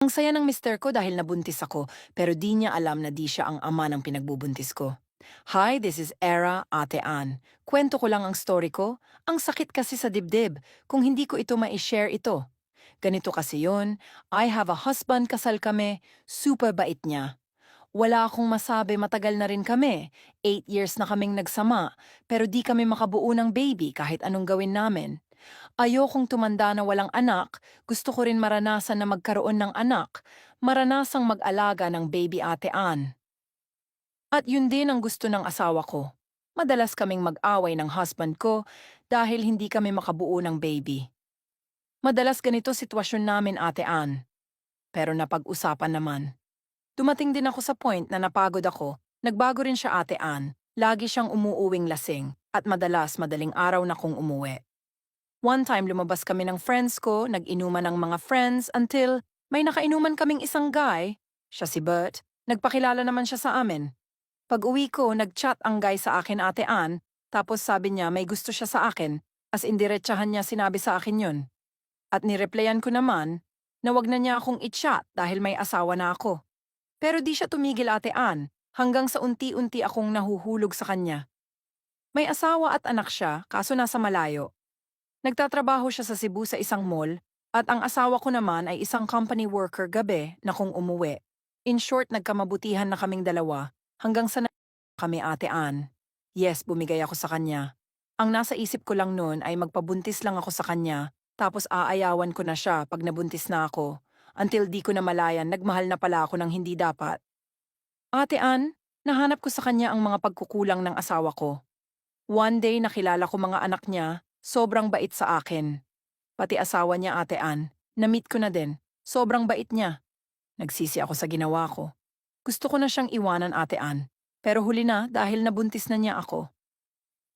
Ang saya ng mister ko dahil nabuntis ako, pero di niya alam na di siya ang ama ng pinagbubuntis ko. Hi, this is Era, Ate Ann. Kwento ko lang ang story ko. Ang sakit kasi sa dibdib kung hindi ko ito ma-share ito. Ganito kasi yon. I have a husband, kasal kami, super bait niya. Wala akong masabi, matagal na rin kami. 8 years na kaming nagsama, pero di kami makabuo ng baby kahit anong gawin namin. Ayokong tumanda na walang anak, gusto ko rin maranasan na magkaroon ng anak, maranasang mag-alaga ng baby, Ate Ann. At yun din ang gusto ng asawa ko. Madalas kaming mag-away ng husband ko dahil hindi kami makabuo ng baby. Madalas ganito sitwasyon namin, Ate Ann. Pero napag-usapan naman. Dumating din ako sa point na napagod ako, nagbago rin siya, Ate Ann. Lagi siyang umuuwing lasing at madalas madaling araw na kung umuwi. One time lumabas kami ng friends ko, nag-inuman ng mga friends until may nakainuman kaming isang guy, siya si Bert, nagpakilala naman siya sa amin. Pag-uwi ko, nag-chat ang guy sa akin, Ate Ann, tapos sabi niya may gusto siya sa akin, as in diretsahan niya sinabi sa akin yun. At nireplyan ko naman na wag na niya akong i-chat dahil may asawa na ako. Pero di siya tumigil, Ate Ann, hanggang sa unti-unti akong nahuhulog sa kanya. May asawa at anak siya, kaso nasa malayo. Nagtatrabaho siya sa Cebu sa isang mall, at ang asawa ko naman ay isang company worker gabi na kung umuwi. In short, nagkamabutihan na kaming dalawa, hanggang sa kami, Ate Ann. Yes, bumigay ako sa kanya. Ang nasa isip ko lang noon ay magpabuntis lang ako sa kanya, tapos aayawan ko na siya pag nabuntis na ako. Until di ko na malayan, nagmahal na pala ako ng hindi dapat. Ate Ann, nahanap ko sa kanya ang mga pagkukulang ng asawa ko. One day nakilala ko mga anak niya, sobrang bait sa akin. Pati asawa niya, Ate Ann, na-meet ko na din. Sobrang bait niya. Nagsisi ako sa ginawa ko. Gusto ko na siyang iwanan, Ate Ann. Pero huli na dahil nabuntis na niya ako.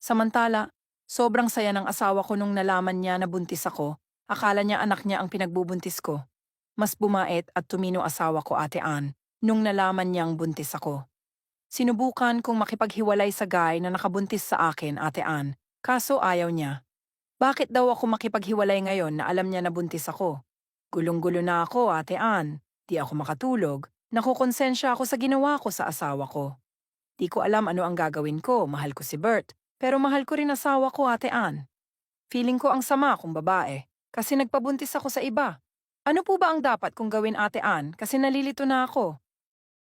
Samantala, sobrang saya ng asawa ko nung nalaman niya na buntis ako. Akala niya anak niya ang pinagbubuntis ko. Mas bumait at tumino asawa ko, Ate Ann, nung nalaman niyang buntis ako. Sinubukan kong makipaghiwalay sa guy na nakabuntis sa akin, Ate Ann, kaso ayaw niya. Bakit daw ako makipaghiwalay ngayon na alam niya na buntis ako? Gulong-gulo na ako, Ate Ann. Di ako makatulog. Nakukonsensya ako sa ginawa ko sa asawa ko. Di ko alam ano ang gagawin ko, mahal ko si Bert. Pero mahal ko rin asawa ko, Ate Ann. Feeling ko ang sama kung babae, kasi nagpabuntis ako sa iba. Ano po ba ang dapat kong gawin, Ate Ann, kasi nalilito na ako?